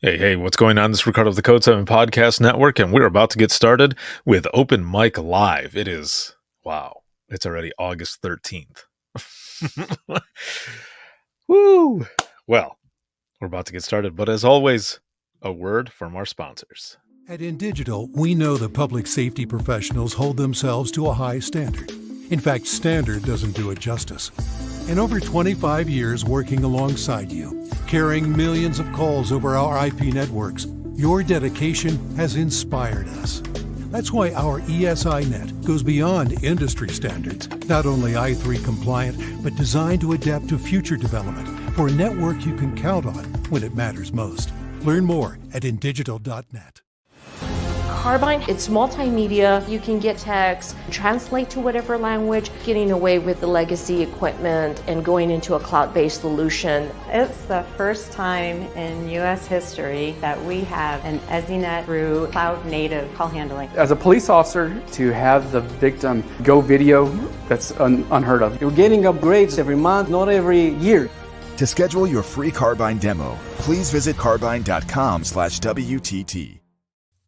Hey, what's going on? This is Ricardo of the Code 7 Podcast Network, and we're about to get started with Open Mic Live. It is, wow, it's already August 13th. Woo! Well, we're about to get started, but as always, a word from our sponsors. At InDigital, we know that public safety professionals hold themselves to a high standard. In fact, standard doesn't do it justice. In over 25 years working alongside you, carrying millions of calls over our IP networks, your dedication has inspired us. That's why our ESI Net goes beyond industry standards, not only i3 compliant, but designed to adapt to future development for a network you can count on when it matters most. Learn more at indigital.net. Carbine, it's multimedia. You can get text, translate to whatever language, getting away with the legacy equipment and going into a cloud-based solution. It's the first time in U.S. history that we have an EZNet through cloud-native call handling. As a police officer, to have the victim go video, that's unheard of. You're getting upgrades every month, not every year. To schedule your free Carbine demo, please visit carbine.com/WTT.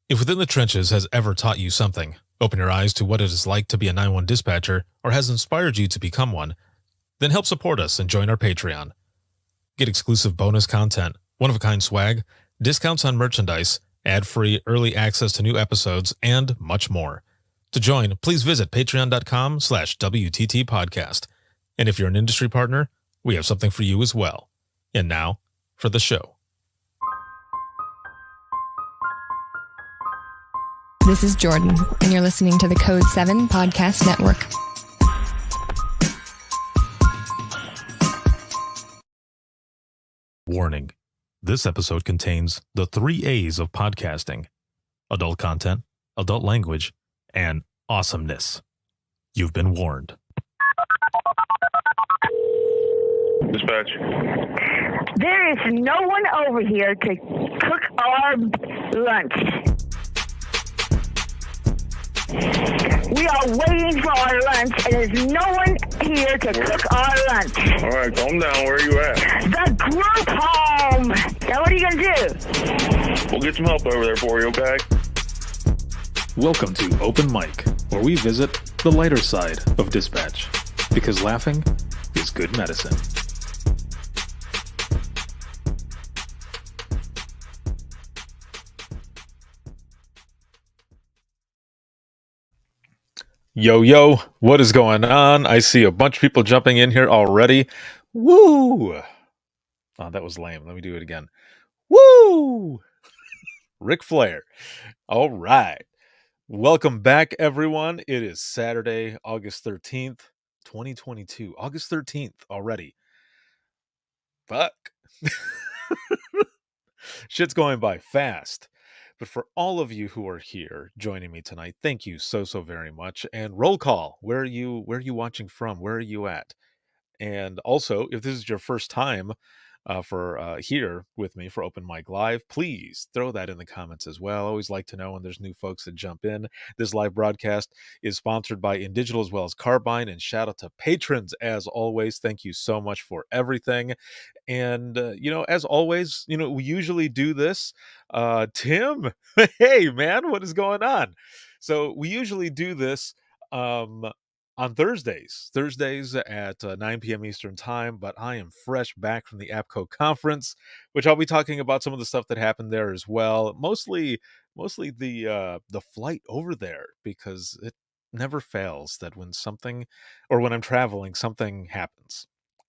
If Within the Trenches has ever taught you something, open your eyes to what it is like to be a 911 dispatcher, or has inspired you to become one, then help support us and join our Patreon. Get exclusive bonus content, one-of-a-kind swag, discounts on merchandise, ad-free early access to new episodes, and much more. To join, please visit patreon.com/WTT podcast. And if you're an industry partner, we have something for you as well. And now, for the show. This is Jordan, and you're listening to the Code 7 Podcast Network. Warning. This episode contains the 3 A's of podcasting: adult content, adult language, and awesomeness. You've been warned. Dispatch. There is no one over here to cook our lunch. We are waiting for our lunch, and there's no one here to cook our lunch. All right, calm down. Where are you at? The group home. Now, what are you going to do? We'll get some help over there for you, okay? Welcome to Open Mic, where we visit the lighter side of dispatch, because laughing is good medicine. Yo, what is going on? I see a bunch of people jumping in here already. Woo! Oh, that was lame. Let me do it again. Woo! Ric Flair. All right. Welcome back, everyone. It is Saturday, August 13th, 2022. August 13th already. Fuck. Shit's going by fast. But for all of you who are here joining me tonight, thank you so very much. And roll call. Where are you watching from? Where are you at? And also, if this is your first time for here with me for Open Mic Live, please throw that in the comments as well. I always like to know when there's new folks that jump in. This live broadcast is sponsored by InDigital as well as Carbine, and shout out to patrons as always. Thank you so much for everything. And as always, we usually do this. Tim, hey man, what is going on? So we usually do this on Thursdays at 9 p.m. Eastern time, but I am fresh back from the APCO conference, which I'll be talking about some of the stuff that happened there as well. Mostly the flight over there, because it never fails that when I'm traveling, something happens.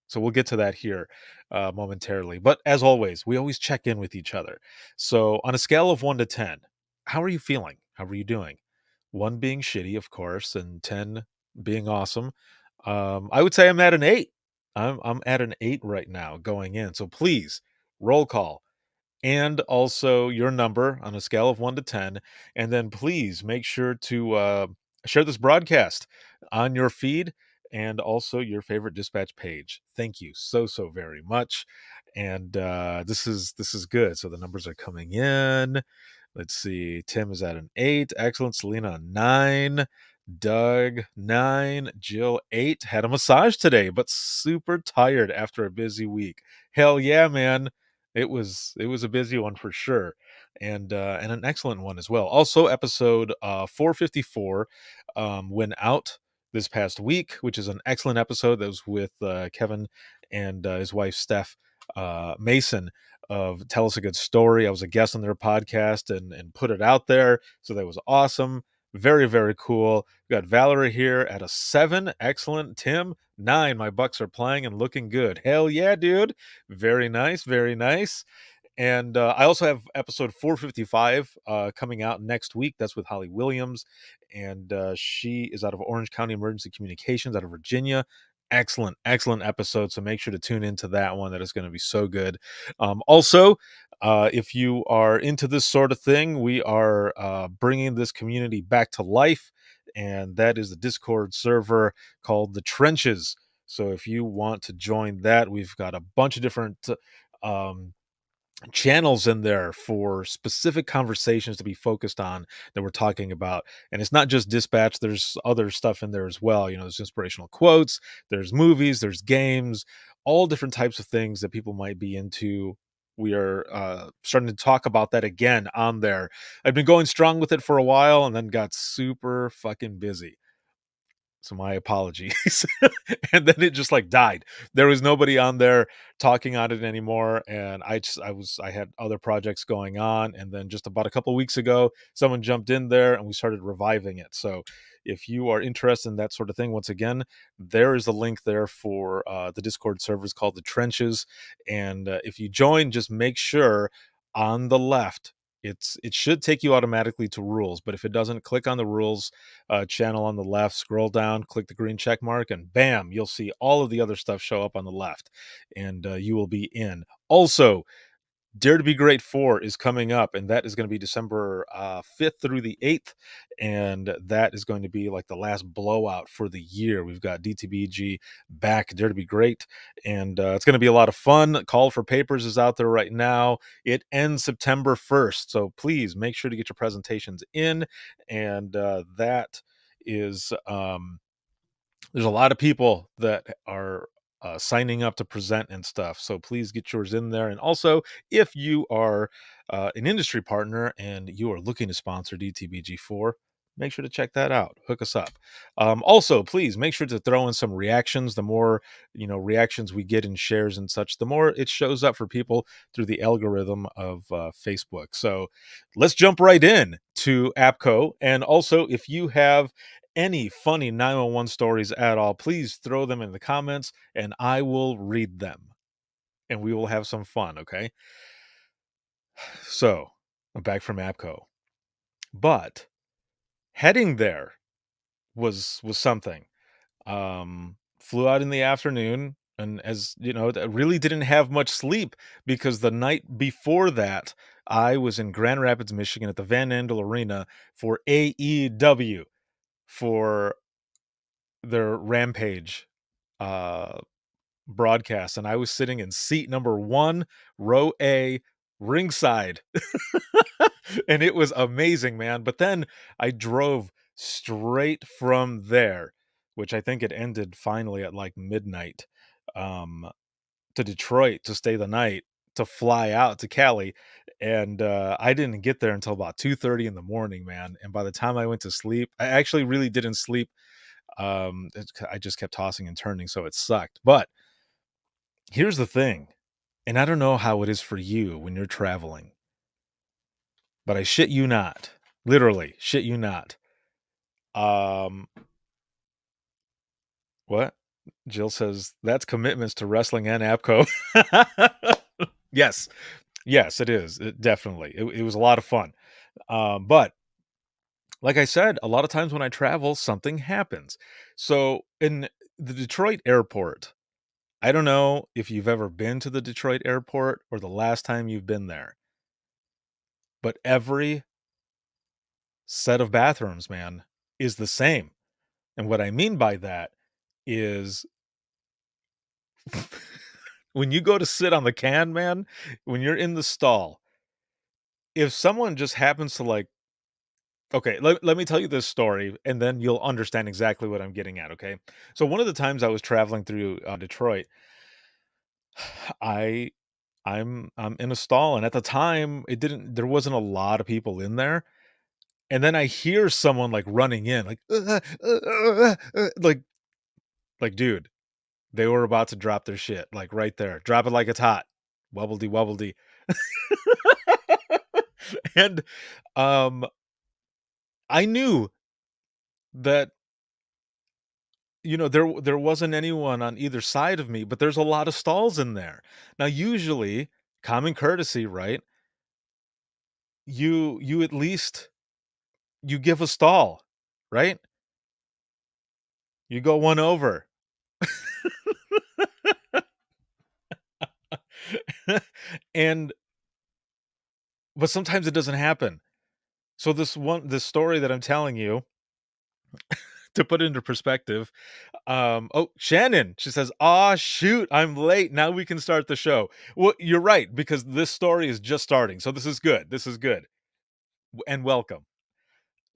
So we'll get to that here momentarily. But as always, we always check in with each other. So on a scale of 1 to 10, how are you feeling? How are you doing? 1 being shitty, of course, and 10 being awesome. I would say I'm at an 8. I'm at an 8 right now going in. So please roll call and also your number on a scale of 1 to 10. And then please make sure to share this broadcast on your feed and also your favorite dispatch page. Thank you so very much. And this is good. So the numbers are coming in. Let's see. Tim is at an 8. Excellent. Selena, 9. Doug, 9. Jill, 8. Had a massage today, but super tired after a busy week. Hell yeah, man. it was a busy one for sure, and an excellent one as well. Also, episode 454 went out this past week, which is an excellent episode. That was with Kevin and his wife Steph Mason of Tell Us a Good Story. I was a guest on their podcast and put it out there, so that was awesome. Very, very cool. We got Valerie here at a 7. Excellent. Tim, 9. My Bucks are playing and looking good. Hell yeah, dude. Very nice. Very nice. And I also have episode 455 coming out next week. That's with Holly Williams. And she is out of Orange County Emergency Communications out of Virginia. Excellent, excellent episode. So make sure to tune into that one. That is going to be so good. Also, if you are into this sort of thing, we are bringing this community back to life. And that is the Discord server called The Trenches. So if you want to join that, we've got a bunch of different channels in there for specific conversations to be focused on that we're talking about. And it's not just dispatch, there's other stuff in there as well. There's inspirational quotes, there's movies, there's games, all different types of things that people might be into. We are starting to talk about that again on there. I've been going strong with it for a while and then got super fucking busy, so my apologies. And then it just like died. There was nobody on there talking on it anymore, and I had other projects going on. And then just about a couple weeks ago, someone jumped in there and we started reviving it. So if you are interested in that sort of thing, once again, there is a link there for the Discord servers called The Trenches. And if you join, just make sure on the left it should take you automatically to rules, but if it doesn't, click on the rules channel on the left, scroll down, click the green check mark, and bam, you'll see all of the other stuff show up on the left, and you will be in. Also, Dare to Be Great 4 is coming up, and that is going to be December 5th through the 8th, and that is going to be like the last blowout for the year. We've got DTBG back, Dare to Be Great, and it's going to be a lot of fun. Call for Papers is out there right now. It ends September 1st, so please make sure to get your presentations in, and that is... there's a lot of people that are signing up to present and stuff, so please get yours in there. And also, if you are an industry partner and you are looking to sponsor DTBG4, make sure to check that out. Hook us up. Also, please make sure to throw in some reactions. The more reactions we get and shares and such, the more it shows up for people through the algorithm of Facebook. So let's jump right in to APCO. And also, if you have any funny 911 stories at all, please throw them in the comments and I will read them and we will have some fun. Okay. So I'm back from APCO, but heading there was something. Flew out in the afternoon, and as you know, I really didn't have much sleep because the night before that I was in Grand Rapids, Michigan at the Van Andel Arena for AEW, for their Rampage broadcast, and I was sitting in seat number 1, row A, ringside. And it was amazing, man. But then I drove straight from there, which I think it ended finally at like midnight, to Detroit to stay the night, to fly out to Cali. And I didn't get there until about 2:30 in the morning, man. And by the time I went to sleep, I actually really didn't sleep. I just kept tossing and turning, so it sucked. But here's the thing, and I don't know how it is for you when you're traveling, but I shit you not, literally shit you not. What? Jill says that's commitments to wrestling and APCO. Yes, it is. Definitely. It was a lot of fun. But like I said, a lot of times when I travel, something happens. So in the Detroit airport, I don't know if you've ever been to the Detroit airport or the last time you've been there, but every set of bathrooms, man, is the same. And what I mean by that is when you go to sit on the can, man, when you're in the stall, if someone just happens to like, okay, let me tell you this story and then you'll understand exactly what I'm getting at, okay? So one of the times I was traveling through Detroit, I I'm in a stall, and at the time, there wasn't a lot of people in there, and then I hear someone, like, running in, like, like, dude, they were about to drop their shit, like, right there. Drop it like it's hot. Wubbledy wubbledy. And, um, I knew that, there wasn't anyone on either side of me, but there's a lot of stalls in there. Now, usually, common courtesy, right? You at least you give a stall, right? You go one over. And but sometimes it doesn't happen. So this story that I'm telling you, to put it into perspective, oh, Shannon, she says, "Ah, shoot, I'm late. Now we can start the show." Well, you're right, because this story is just starting. So this is good. This is good. And welcome.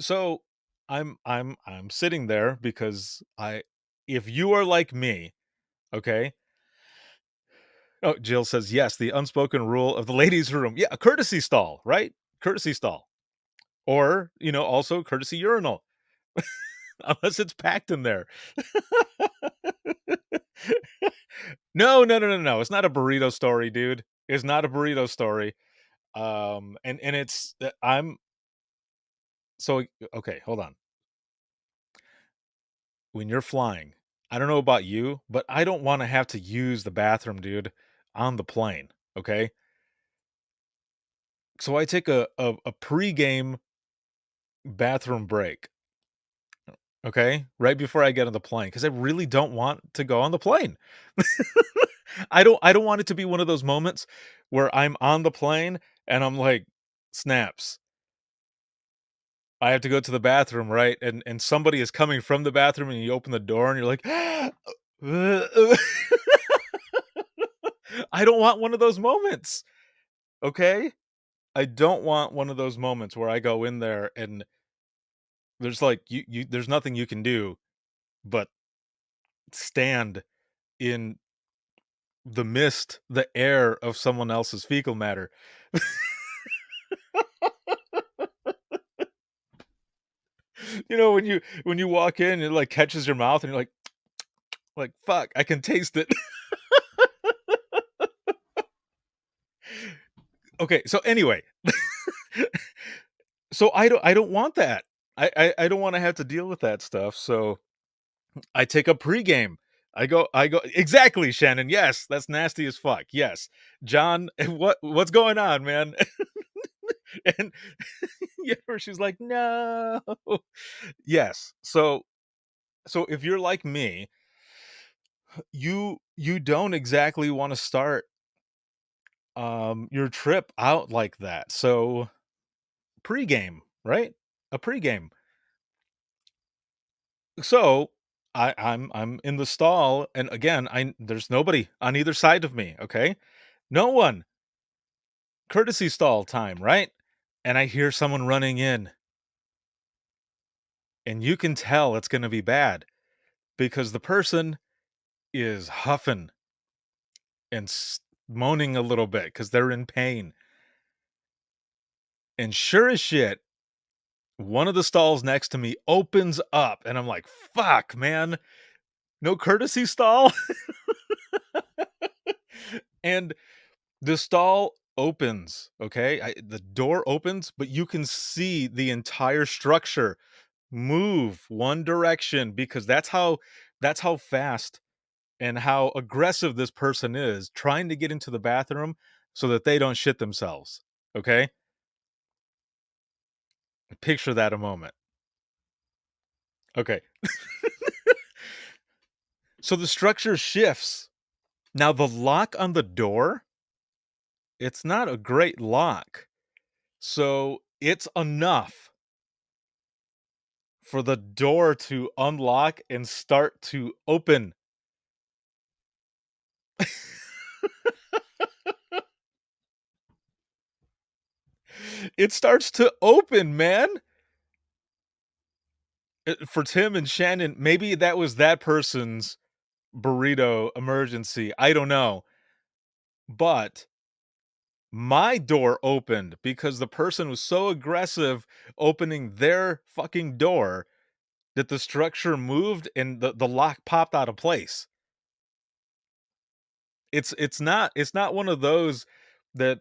So I'm sitting there because if you are like me, okay. Oh, Jill says, yes, the unspoken rule of the ladies' room. Yeah, a courtesy stall, right? Courtesy stall. Or, also courtesy urinal. Unless it's packed in there. No, no, no, no, no. It's not a burrito story, dude. It's not a burrito story. And it's I'm so okay, hold on. When you're flying, I don't know about you, but I don't want to have to use the bathroom, dude, on the plane. Okay. So I take a pregame bathroom break. Okay, right before I get on the plane, because I really don't want to go on the plane. I don't want it to be one of those moments where I'm on the plane and I'm like, snaps. I have to go to the bathroom, right? And somebody is coming from the bathroom and you open the door and you're like, I don't want one of those moments. Okay? I don't want one of those moments where I go in there and there's like there's nothing you can do but stand in the mist, the air of someone else's fecal matter. When you walk in, it like catches your mouth and you're like fuck, I can taste it. Okay, so anyway. So I don't want that. I don't want to have to deal with that stuff. So I take a pregame. I go exactly, Shannon. Yes, that's nasty as fuck. Yes. John, what's going on, man? And yeah, she's like, "No." Yes. So if you're like me, you don't exactly want to start your trip out like that. So pregame, right? A pregame. So I'm in the stall, and again, there's nobody on either side of me, okay? No one. Courtesy stall time, right? And I hear someone running in. And you can tell it's going to be bad because the person is huffing and moaning a little bit because they're in pain. And sure as shit, one of the stalls next to me opens up, and I'm like, fuck, man. No courtesy stall? And the stall opens, okay? The door opens, but you can see the entire structure move one direction because that's how fast and how aggressive this person is trying to get into the bathroom so that they don't shit themselves, okay? Picture that a moment. Okay. So the structure shifts. Now the lock on the door, it's not a great lock. So it's enough for the door to unlock and start to open. It starts to open, man. For Tim and Shannon, maybe that was that person's burrito emergency. I don't know. But My door opened because the person was so aggressive opening their fucking door that the structure moved and the lock popped out of place. It's not one of those that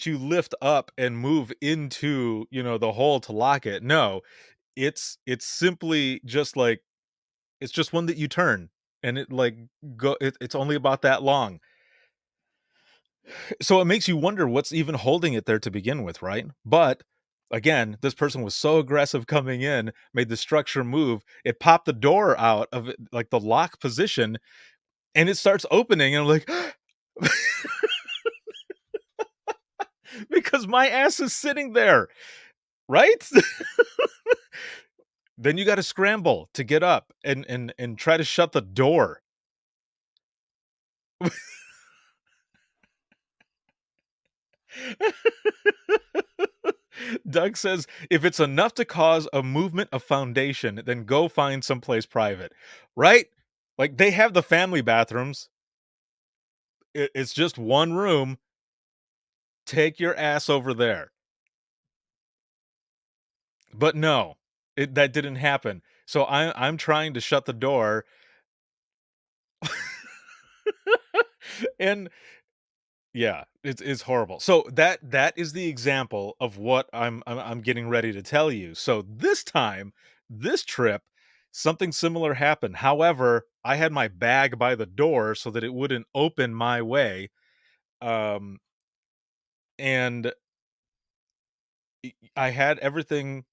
you lift up and move into, the hole to lock it. No, it's simply just like it's just one that you turn and it like it's only about that long. So it makes you wonder what's even holding it there to begin with, right? But again, this person was so aggressive coming in, made the structure move, it popped the door out of it, like the lock position, and it starts opening, and I'm like, because my ass is sitting there, right? Then you got to scramble to get up and try to shut the door. Doug says, if it's enough to cause a movement of foundation, then go find someplace private. Right? Like they have the family bathrooms. It's just one room. Take your ass over there. But no, that didn't happen. So I'm trying to shut the door. And yeah, it's horrible. So that is the example of what I'm getting ready to tell you. So this time, this trip, something similar happened. However, I had my bag by the door so that it wouldn't open my way. And I had everything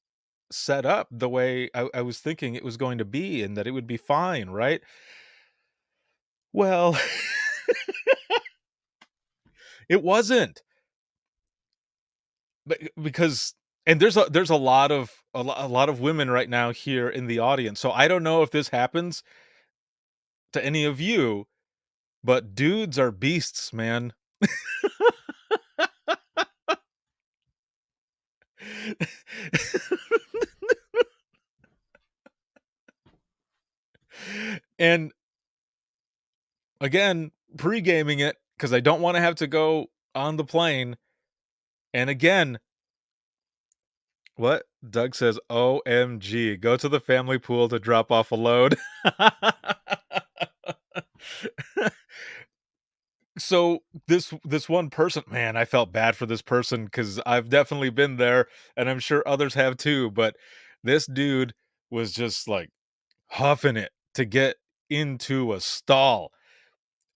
set up the way I was thinking it was going to be and that it would be fine, right? Well, it wasn't. Because and there's a lot of women right now here in the audience. So I don't know if this happens to any of you, but dudes are beasts, man. And again, pre-gaming it because I don't want to have to go on the plane. And again, what? Doug says, OMG, go to the family pool to drop off a load. So this one person, man, I felt bad for this person because I've definitely been there and I'm sure others have too. But this dude was just like huffing it to get into a stall.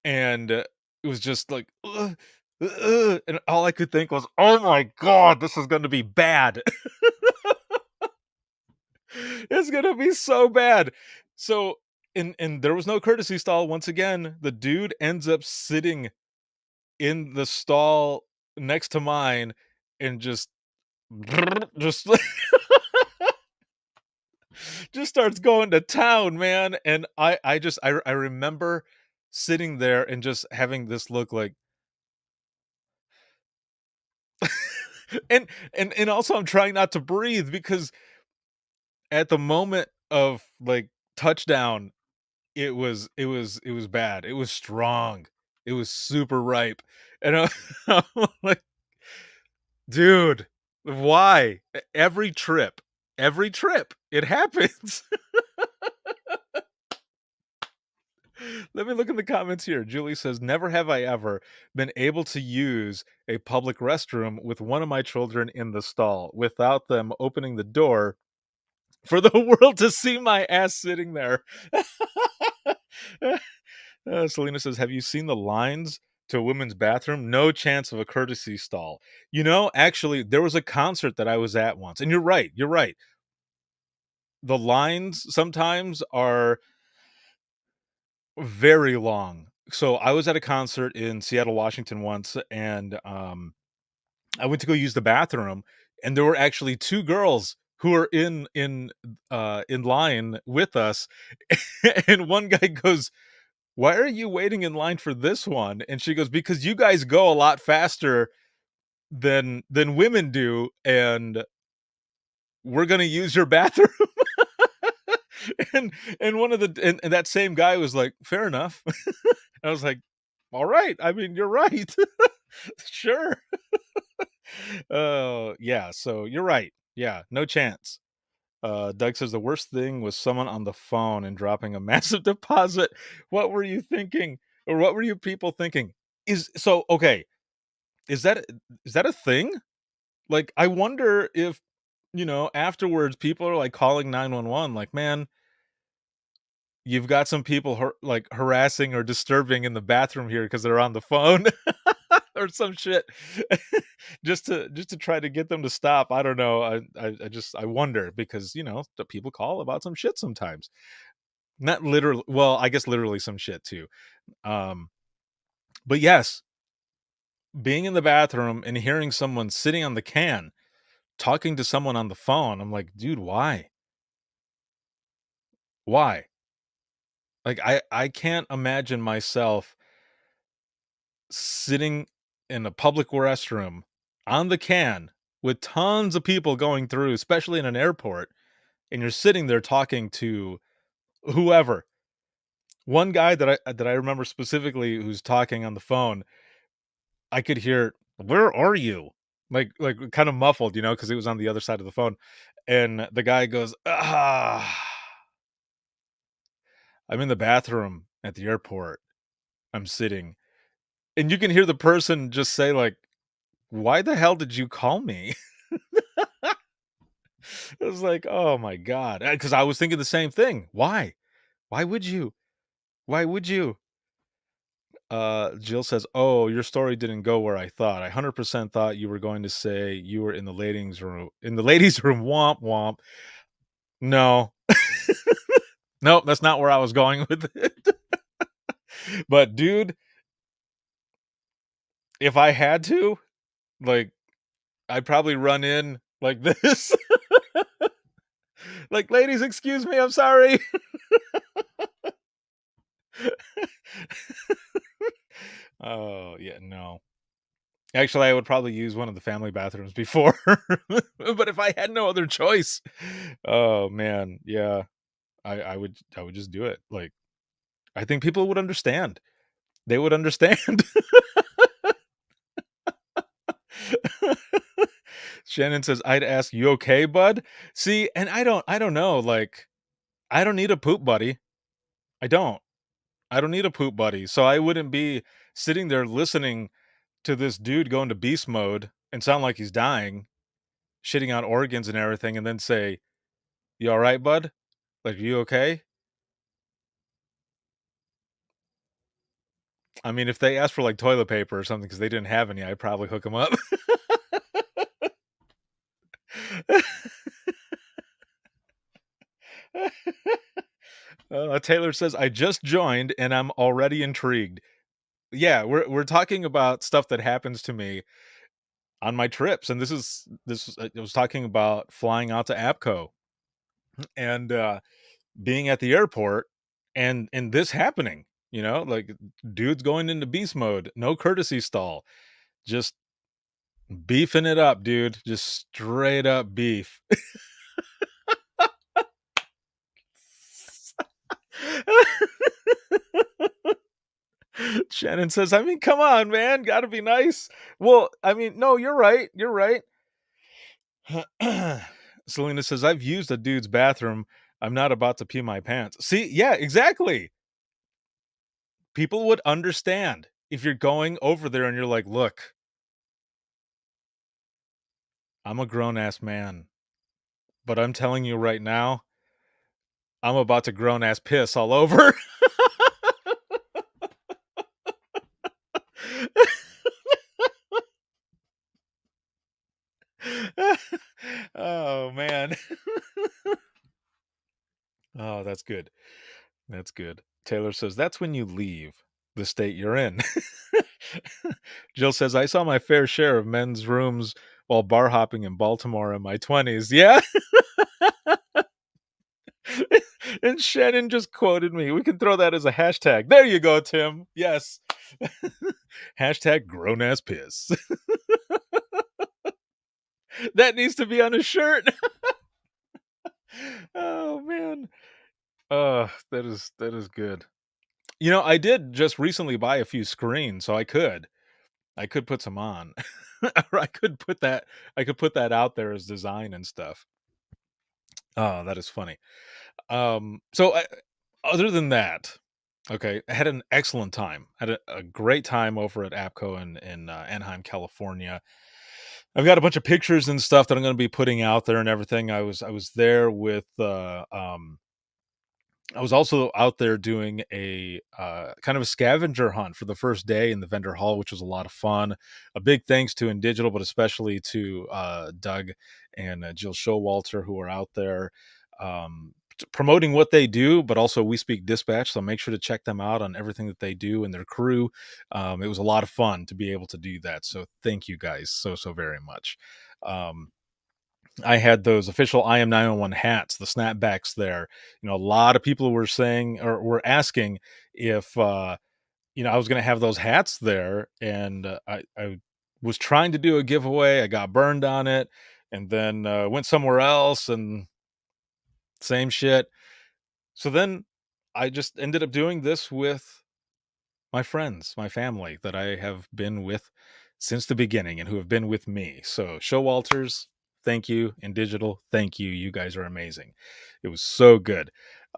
And it was just like, and all I could think was, oh my God, this is going to be bad. It's gonna be so bad. So, and there was no courtesy stall. Once again, the dude ends up sitting in the stall next to mine and just just starts going to town, man. And I remember sitting there and just having this look like and also I'm trying not to breathe because at the moment of like touchdown, it was bad. It was strong. It was super ripe. And I'm like, dude, why? Every trip, it happens. Let me look in the comments here. Julie says, never have I ever been able to use a public restroom with one of my children in the stall without them opening the door for the world to see my ass sitting there. Selena says, have you seen the lines to a women's bathroom? No chance of a courtesy stall. Actually, there was a concert that I was at once, and you're right. The lines sometimes are very long. So I was at a concert in Seattle, Washington once, and I went to go use the bathroom, and there were actually two girls who were in line with us, and one guy goes, why are you waiting in line for this one? And she goes, because you guys go a lot faster than women do, and we're gonna use your bathroom. and one of the and that same guy was like, fair enough. I was like, all right, I mean, you're right. Sure. Oh, yeah, so you're right. Yeah, no chance. Doug says the worst thing was someone on the phone and dropping a massive deposit. What were you thinking? Or what were you people thinking? Okay, is that is that a thing? Like, I wonder if, afterwards people are like calling 911 like, "Man, you've got some people like harassing or disturbing in the bathroom here because they're on the phone." Or some shit. Just to try to get them to stop. I don't know. I wonder because, the people call about some shit sometimes. Not literally, well, I guess literally some shit too. Um, but yes, being in the bathroom and hearing someone sitting on the can talking to someone on the phone, I'm like, dude, why? Why? Like I can't imagine myself sitting in a public restroom on the can with tons of people going through, especially in an airport, and you're sitting there talking to whoever. One guy that I remember specifically who's talking on the phone, I could hear, "Where are you?" Like kind of muffled, because it was on the other side of the phone. And the guy goes, I'm in the bathroom at the airport. I'm sitting." And you can hear the person just say, like, "Why the hell did you call me?" It was like, "Oh my god." Because I was thinking the same thing. Why? Why would you? Why would you? Jill says, "Oh, your story didn't go where I thought. I 100% thought you were going to say you were in the ladies' room. In the ladies' room, womp womp." No. Nope, that's not where I was going with it. But dude, if I had to, like, I'd probably run in like this. Like, "Ladies, excuse me, I'm sorry." Oh, yeah, no. Actually, I would probably use one of the family bathrooms before, but if I had no other choice, oh man, yeah, I would just do it. Like, I think people would understand. They would understand. Shannon says, "I'd ask, you okay, bud?" See, and I don't know. Like, I don't need a poop buddy. I don't. I don't need a poop buddy. So I wouldn't be sitting there listening to this dude go into beast mode and sound like he's dying, shitting out organs and everything, and then say, "You all right, bud? Like, you okay?" I mean, if they asked for like toilet paper or something because they didn't have any, I'd probably hook them up. Taylor says, "I just joined and I'm already intrigued." Yeah, we're talking about stuff that happens to me on my trips, and I was talking about flying out to APCO and being at the airport and this happening. Like, dudes going into beast mode, no courtesy stall, just beefing it up, dude, just straight up beef. Shannon says, "I mean, come on, man, gotta be nice." Well, I mean, no, you're right. You're right. Selena says, "I've used a dude's bathroom. I'm not about to pee my pants." See, yeah, exactly. People would understand if you're going over there and you're like, "Look, I'm a grown ass man, but I'm telling you right now, I'm about to grown ass piss all over." Oh man. Oh, that's good. That's good. Taylor says, "That's when you leave the state you're in." Jill says, "I saw my fair share of men's rooms while bar hopping in Baltimore in my 20s. Yeah. And Shannon just quoted me. We can throw that as a hashtag. There you go, Tim. Yes. Hashtag grown ass piss. That needs to be on a shirt. Oh man. That is good. I did just recently buy a few screens, so I could. I could put some on. Or I could put that out there as design and stuff. Oh, that is funny. So other than that, okay, I had an excellent time. Had a great time over at APCO in Anaheim, California. I've got a bunch of pictures and stuff that I'm going to be putting out there and everything. I was there with I was also out there doing a kind of a scavenger hunt for the first day in the vendor hall, which was a lot of fun. A big thanks to InDigital, but especially to Doug and Jill Showalter, who are out there promoting what they do, but also We Speak Dispatch. So make sure to check them out on everything that they do and their crew. It was a lot of fun to be able to do that. So thank you guys so very much. I had those official IM 911 hats, the snapbacks there. A lot of people were saying or were asking if I was going to have those hats there, and I was trying to do a giveaway. I got burned on it, and then went somewhere else, and same shit. So then I just ended up doing this with my friends, my family that I have been with since the beginning and who have been with me. So Showalters, thank you. InDigital, thank you. You guys are amazing. It was so good.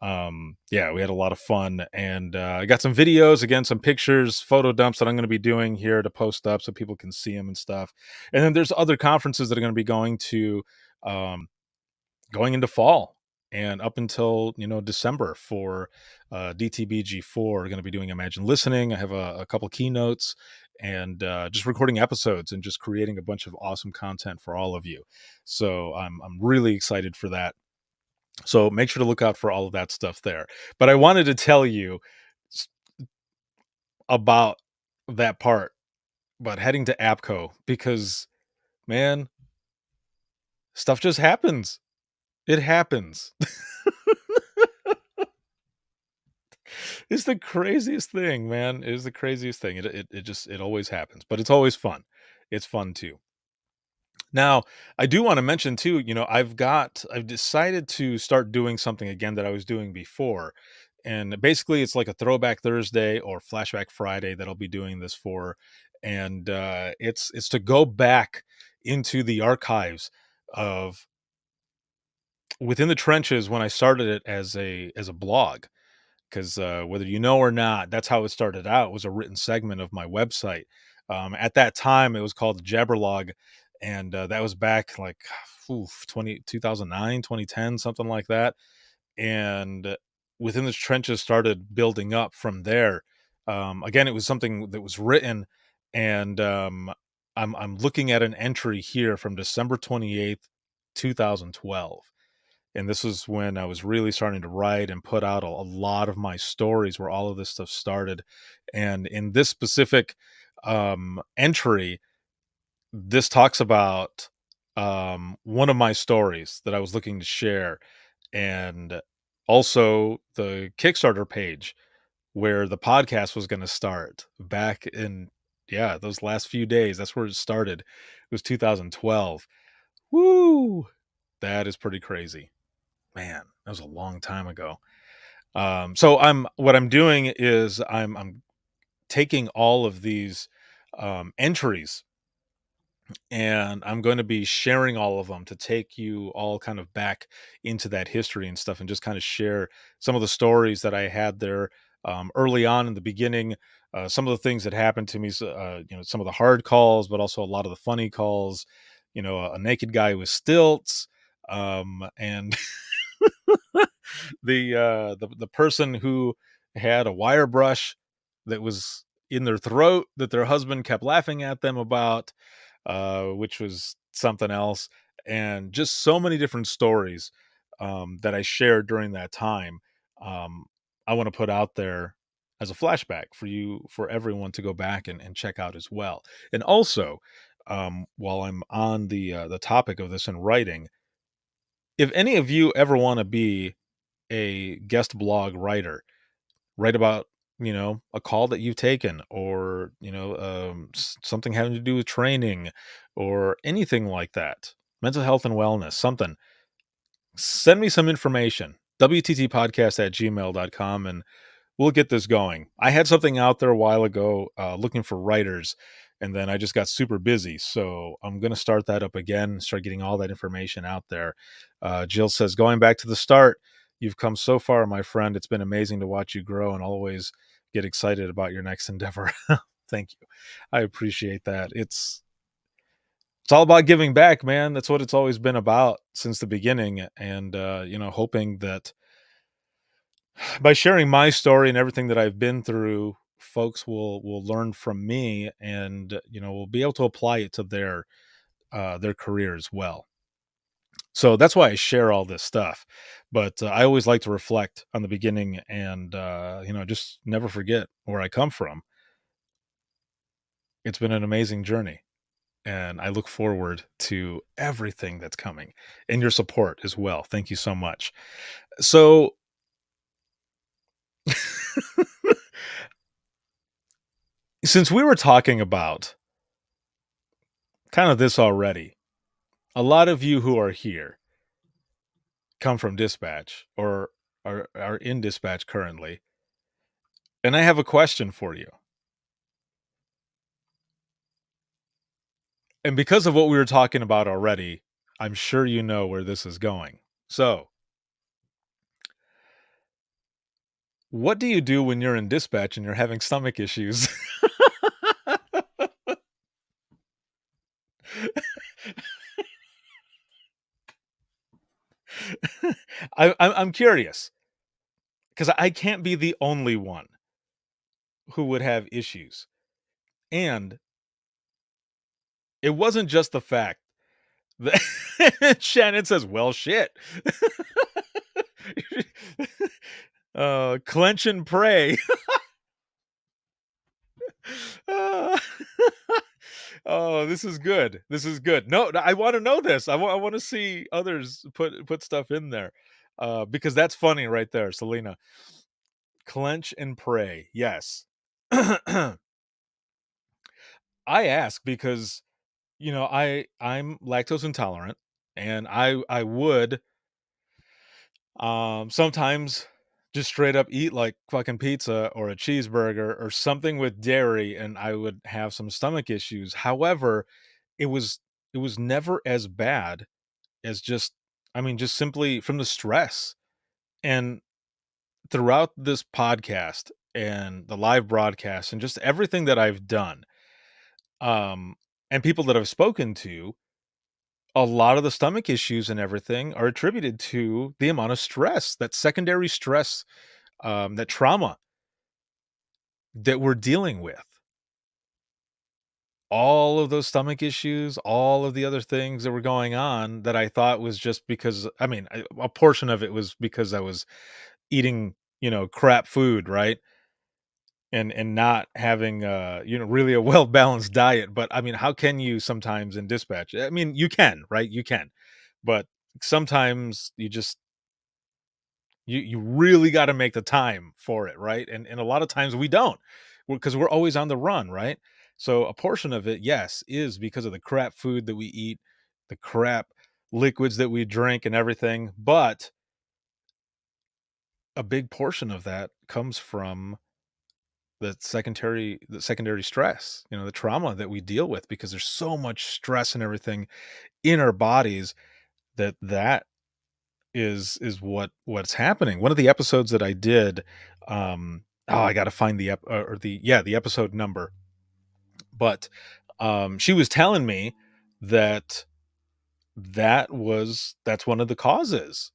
Yeah, we had a lot of fun, and I got some videos, again, some pictures, photo dumps that I'm going to be doing here to post up so people can see them and stuff. And then there's other conferences that are going to be going to going into fall and up until December for DTBG4. We're going to be doing Imagine Listening. I have a couple keynotes and just recording episodes and just creating a bunch of awesome content for all of you. So I'm really excited for that. So make sure to look out for all of that stuff there. But I wanted to tell you about that part, about heading to APCO, because man, stuff just happens. It happens. It's the craziest thing, man. It is the craziest thing. It always happens, but it's always fun. It's fun too. Now, I do want to mention too, I've decided to start doing something again that I was doing before. And basically it's like a throwback Thursday or flashback Friday that I'll be doing this for. And it's to go back into the archives of Within the Trenches when I started it as a blog. Because whether you know or not, that's how it started out. It was a written segment of my website. At that time, it was called the Jabberlog, and that was back like 2009, 2010, something like that. And Within the Trenches started building up from there. Again, it was something that was written, and I'm looking at an entry here from December 28th, 2012. And this was when I was really starting to write and put out a lot of my stories where all of this stuff started. And in this specific entry, this talks about one of my stories that I was looking to share, and also the Kickstarter page where the podcast was going to start back in, yeah, those last few days. That's where it started. It was 2012. Woo! That is pretty crazy. Man, that was a long time ago. So what I'm doing is I'm taking all of these entries, and I'm going to be sharing all of them to take you all kind of back into that history and stuff, and just kind of share some of the stories that I had there early on in the beginning. Some of the things that happened to me, some of the hard calls, but also a lot of the funny calls. A naked guy with stilts, and the person who had a wire brush that was in their throat that their husband kept laughing at them about, which was something else, and just so many different stories that I shared during that time. I want to put out there as a flashback for everyone to go back and check out as well. And also, while I'm on the topic of this in writing, if any of you ever want to be a guest blog writer, write about a call that you've taken, or something having to do with training or anything like that, mental health and wellness, something, send me some information, wttpodcast@gmail.com, and we'll get this going. I had something out there a while ago looking for writers, and then I just got super busy. So I'm going to start that up again, start getting all that information out there. Jill says, going back to the start, you've come so far, my friend. It's been amazing to watch you grow and always get excited about your next endeavor. Thank you. I appreciate that. It's all about giving back, man. That's what it's always been about since the beginning. And, hoping that by sharing my story and everything that I've been through, folks will learn from me and, will be able to apply it to their career as well. So that's why I share all this stuff. But I always like to reflect on the beginning and, just never forget where I come from. It's been an amazing journey. And I look forward to everything that's coming and your support as well. Thank you so much. So, since we were talking about kind of this already, a lot of you who are here come from dispatch or are in dispatch currently. And I have a question for you. And because of what we were talking about already, I'm sure you know where this is going. So, what do you do when you're in dispatch and you're having stomach issues? I'm curious because I can't be the only one who would have issues. And it wasn't just the fact that Shannon says, well, shit. Clench and pray. Oh, this is good. This is good. No, I want to know this. I want to see others put stuff in there. Because that's funny right there, Selena. Clench and pray. Yes. I ask because I'm lactose intolerant, and I would sometimes just straight up eat like fucking pizza or a cheeseburger or something with dairy, and I would have some stomach issues. However, it was it was never as bad as just simply from the stress. And throughout this podcast and the live broadcast and just everything that I've done, um and people that I've spoken to, a lot of the stomach issues and everything are attributed to the amount of stress, that secondary stress, that trauma that we're dealing with. All of those stomach issues, all of the other things that were going on that I thought was just because, a portion of it was because I was eating, crap food, right? And not having, really a well balanced diet. But how can you sometimes in dispatch? You can, right? You can, but sometimes you really got to make the time for it, right? And a lot of times we don't, because we're always on the run, right? So a portion of it, yes, is because of the crap food that we eat, the crap liquids that we drink and everything. But a big portion of that comes from the secondary stress, the trauma that we deal with, because there's so much stress and everything in our bodies that is what's happening. One of the episodes that I did, I got to find the episode number, but she was telling me that that's one of the causes,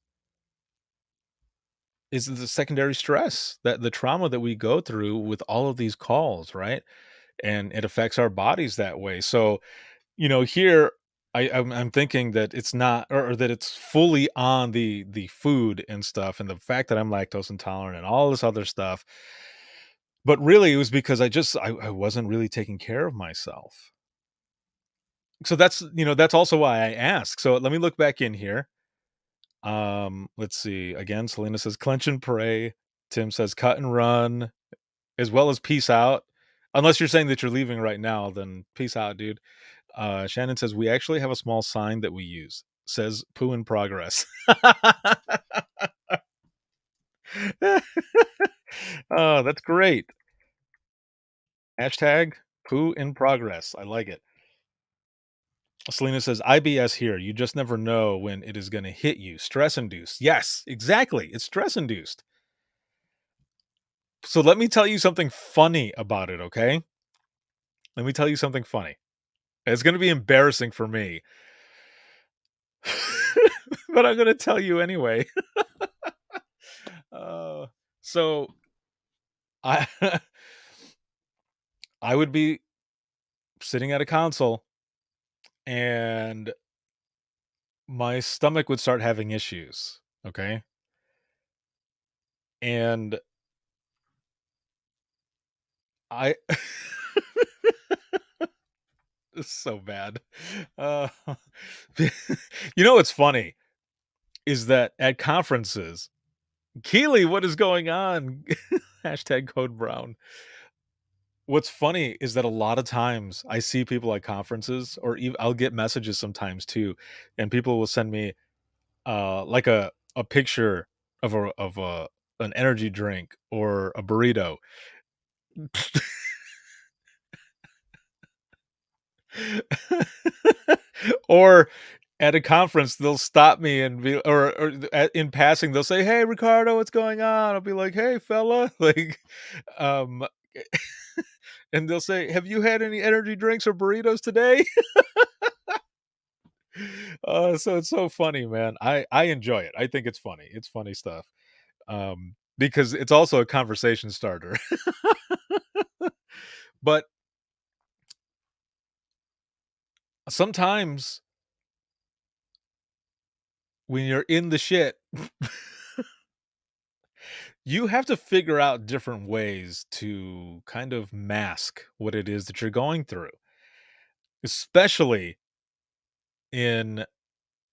is the secondary stress, that the trauma that we go through with all of these calls, right? And it affects our bodies that way. So, here I'm thinking that it's not, or that it's fully on the food and stuff, and the fact that I'm lactose intolerant and all this other stuff. But really, it was because I wasn't really taking care of myself. So that's also why I ask. So let me look back in here. Let's see. Again, Selena says clench and pray. Tim says cut and run, as well as peace out. Unless you're saying that you're leaving right now, then peace out, dude. Shannon says we actually have a small sign that we use. Says poo in progress. Oh, that's great. Hashtag Poo in progress. I like it. Selena says, IBS here. You just never know when it is going to hit you. Stress induced. Yes, exactly. It's stress induced. So let me tell you something funny about it, okay? Let me tell you something funny. It's going to be embarrassing for me. But I'm going to tell you anyway. So I I would be sitting at a console and my stomach would start having issues, okay? And I it's so bad. Uh, you know what's funny is that at conferences, Keely, what is going on? Hashtag Code Brown. What's funny is that a lot of times I see people at conferences, or even I'll get messages sometimes too, and people will send me like a picture of a an energy drink or a burrito. Or at a conference, they'll stop me and be, or in passing, they'll say, "Hey, Ricardo, what's going on?" I'll be like, "Hey, fella," like, um, and they'll say, "Have you had any energy drinks or burritos today?" So it's so funny, man. I enjoy it. I think it's funny. It's funny stuff. Because it's also a conversation starter. But sometimes when you're in the shit, you have to figure out different ways to kind of mask what it is that you're going through, especially in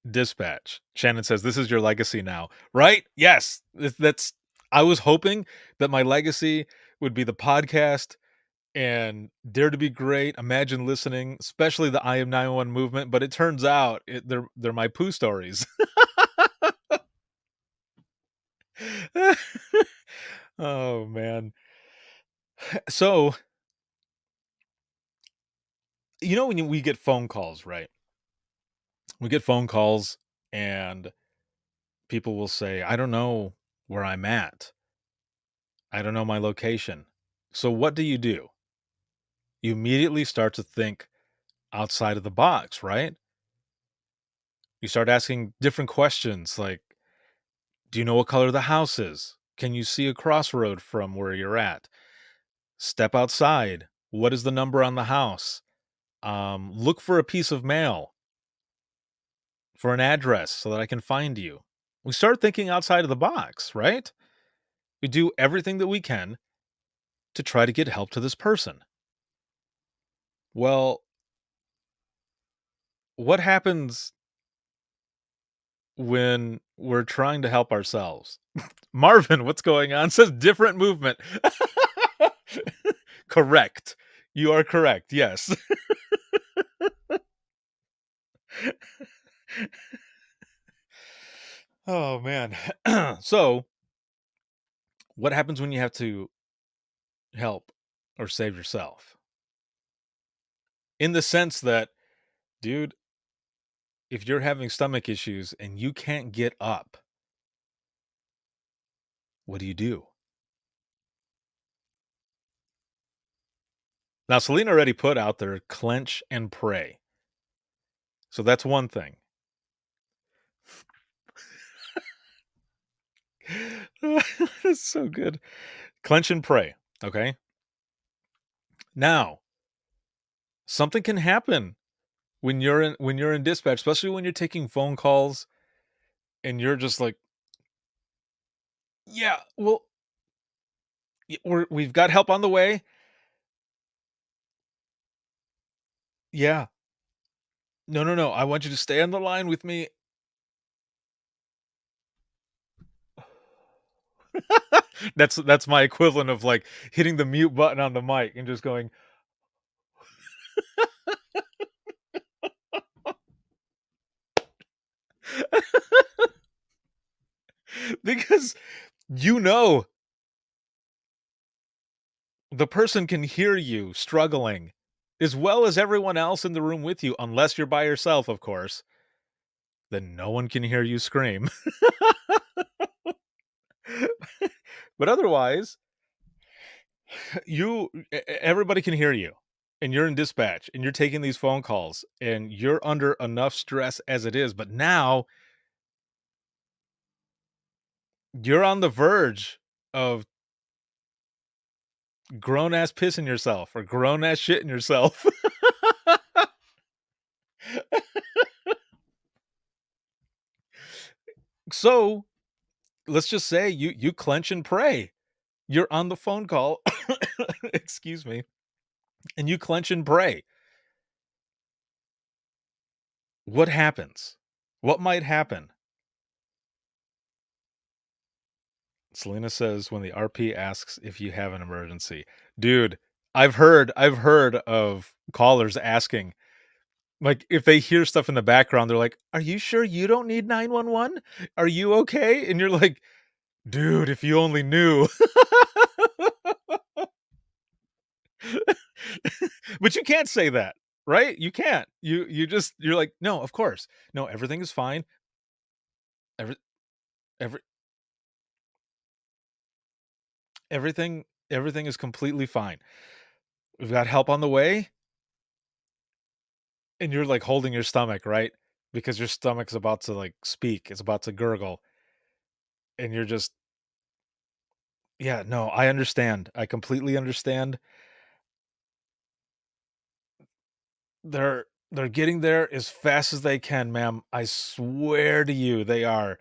dispatch. Shannon says, "This is your legacy now." Right? Yes. That's I was hoping that my legacy would be the podcast and Dare to Be Great, Imagine Listening, especially the I Am 911 movement, but it turns out they're my poo stories. Oh man. So, when we get phone calls, right? We get phone calls and people will say, "I don't know where I'm at. I don't know my location." So what do? You immediately start to think outside of the box, right? You start asking different questions like, do you know what color the house is? Can you see a crossroad from where you're at? Step outside. What is the number on the house? Look for a piece of mail, for an address so that I can find you. We start thinking outside of the box, right? We do everything that we can to try to get help to this person. Well, what happens when we're trying to help ourselves? Marvin, what's going on? Says different movement. Correct. You are correct. Yes. Oh man. So, what happens when you have to help or save yourself? In the sense that, dude, if you're having stomach issues and you can't get up, what do you do? Now, Selena already put out there clench and pray. So that's one thing. That's so good. Clench and pray. Okay. Now, something can happen when you're in dispatch, especially when you're taking phone calls and you're just like, yeah, well, we've got help on the way. Yeah. No, no, no. I want you to stay on the line with me. That's my equivalent of like hitting the mute button on the mic and just going because the person can hear you struggling as well as everyone else in the room with you, unless you're by yourself, of course, then no one can hear you scream. But otherwise, everybody can hear you, and you're in dispatch, and you're taking these phone calls, and you're under enough stress as it is, but now you're on the verge of grown ass pissing yourself or grown ass shitting yourself. So let's just say you clench and pray. You're on the phone call, excuse me, and you clench and pray. What happens? What might happen? Selena says when the RP asks if you have an emergency. Dude, I've heard of callers asking, like, if they hear stuff in the background, they're like, "Are you sure you don't need 911? Are you okay?" And you're like, "Dude, if you only knew." But you can't say that, right? You can't. You're like, "No, of course. No, everything is fine. Every every everything is completely fine. We've got help on the way." And you're, like, holding your stomach, right? Because your stomach's about to, like, speak. It's about to gurgle. And you're just yeah, no, I understand. I completely understand. They're getting there as fast as they can, ma'am. I swear to you, they are.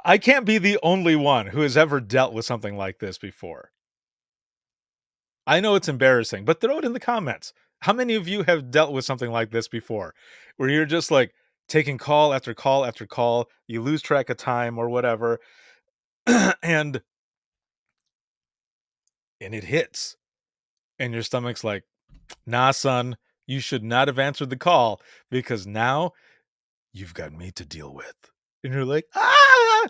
I can't be the only one who has ever dealt with something like this before. I know it's embarrassing, but throw it in the comments. How many of you have dealt with something like this before? Where you're just like taking call after call after call, you lose track of time or whatever, and it hits. And your stomach's like, "Nah, son, you should not have answered the call because now you've got me to deal with." And you're like, "Ah!"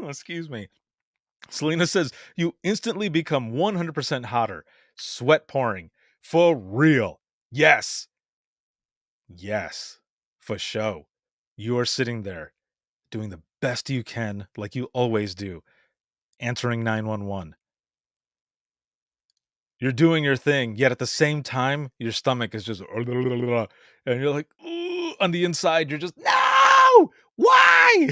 Excuse me. Selena says, "You instantly become 100% hotter, sweat pouring. For real. Yes. Yes. For show. You are sitting there doing the best you can, like you always do, answering 911. You're doing your thing, yet at the same time, your stomach is just, and you're like, ooh, on the inside, you're just, no! Why?"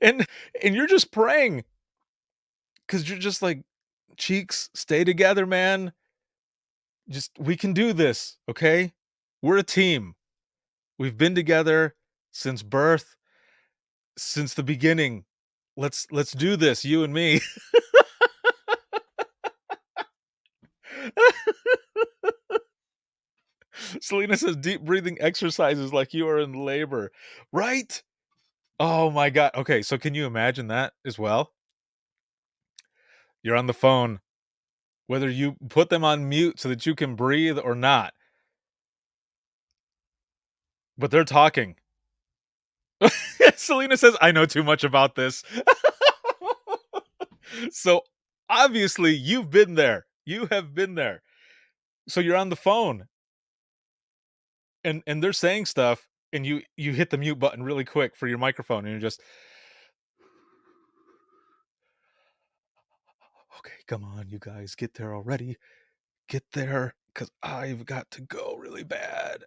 and and you're just praying because you're just like, "Cheeks, stay together, man. Just we can do this, okay? We're a team. We've been together since birth, since the beginning. Let's do this, you and me." Selena says deep breathing exercises like you are in labor. Right? Oh my god. Okay, so can you imagine that as well? You're on the phone, whether you put them on mute so that you can breathe or not, but they're talking. Selena says, "I know too much about this." So obviously you've been there. You have been there. So you're on the phone and they're saying stuff and you hit the mute button really quick for your microphone and you're just, "Okay, come on, you guys, get there already. Get there cuz I've got to go really bad."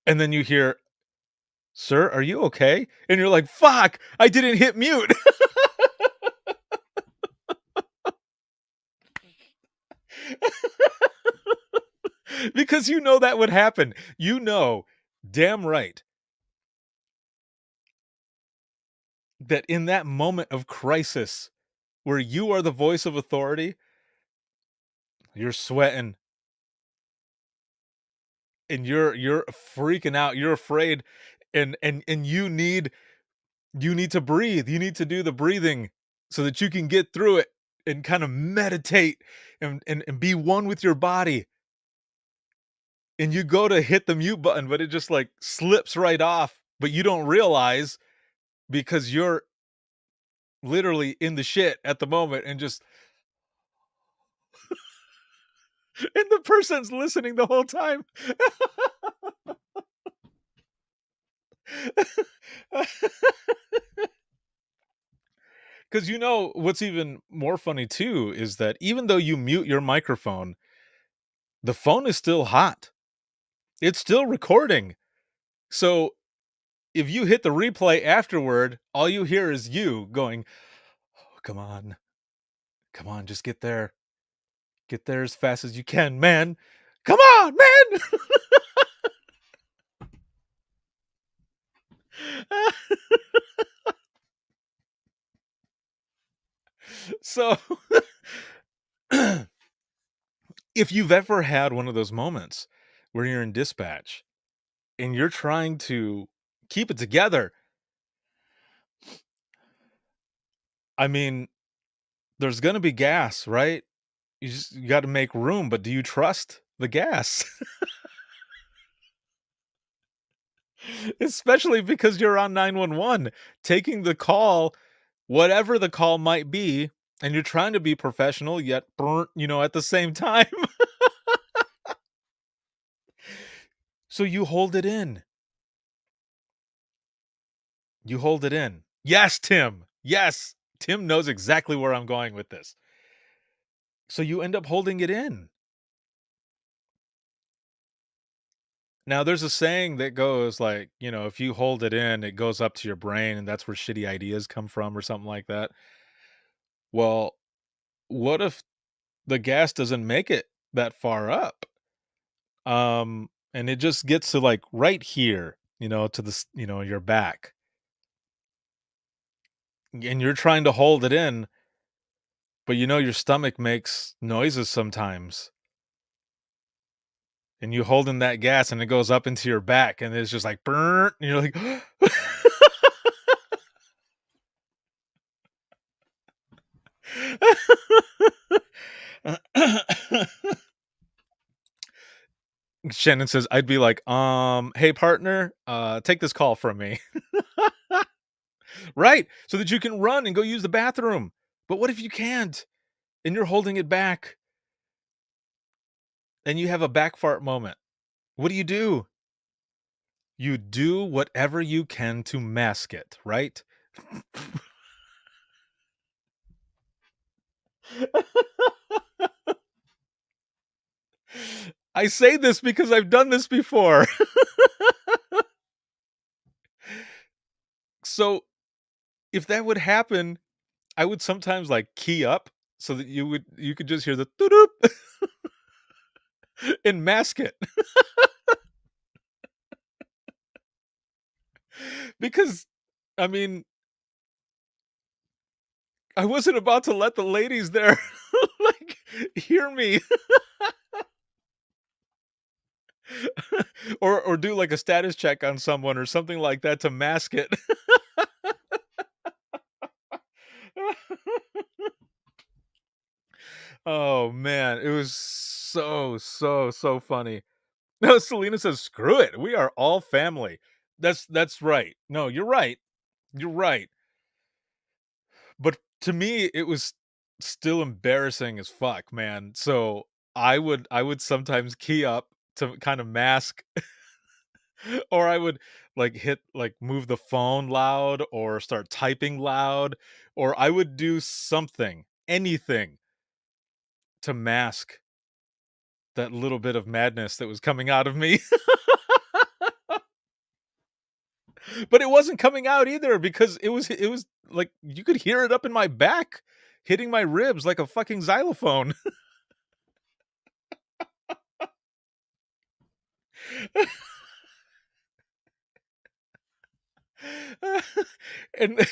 And then you hear, "Sir, are you okay?" And you're like, "Fuck, I didn't hit mute." Because you know that would happen. You know damn right that in that moment of crisis where you are the voice of authority, you're sweating and you're freaking out, you're afraid and you need You need to breathe. You need to do the breathing so that you can get through it and kind of meditate and be one with your body. And you go to hit the mute button, but it just like slips right off, but you don't realize because you're literally in the shit at the moment and just and the person's listening the whole time. Because you know what's even more funny too is that even though you mute your microphone, the phone is still hot. It's still recording. So if you hit the replay afterward, all you hear is you going, "Oh, come on. Come on, just get there. Get there as fast as you can, man. Come on, man." So if you've ever had one of those moments where you're in dispatch and you're trying to keep it together, I mean, there's gonna be gas, right? You gotta make room, but do you trust the gas? Especially because you're on 911, taking the call, whatever the call might be, and you're trying to be professional, yet burnt, at the same time. So you hold it in. You hold it in. Yes, Tim. Yes. Tim knows exactly where I'm going with this. So you end up holding it in. Now, there's a saying that goes like, if you hold it in, it goes up to your brain, and that's where shitty ideas come from or something like that. Well, what if the gas doesn't make it that far up? And it just gets to like right here, to the, your back. And you're trying to hold it in, but your stomach makes noises sometimes. And you hold in that gas and it goes up into your back and it's just like burnt. And you're like, Shannon says, I'd be like, hey partner, take this call from me. Right. So that you can run and go use the bathroom. But what if you can't and you're holding it back and you have a back fart moment? What do? You do whatever you can to mask it, right? I say this because I've done this before. So if that would happen, I would sometimes like key up so that you could just hear the doo-doop and mask it. Because I mean, I wasn't about to let the ladies there like hear me. or do like a status check on someone or something like that to mask it. Oh man, it was so funny. No, Selena says, "Screw it. We are all family." That's right. No, you're right. You're right. But to me, it was still embarrassing as fuck, man. So I would sometimes key up to kind of mask or I would like move the phone loud or start typing loud or I would do something, anything to mask that little bit of madness that was coming out of me. But it wasn't coming out either because it was like you could hear it up in my back hitting my ribs like a fucking xylophone. And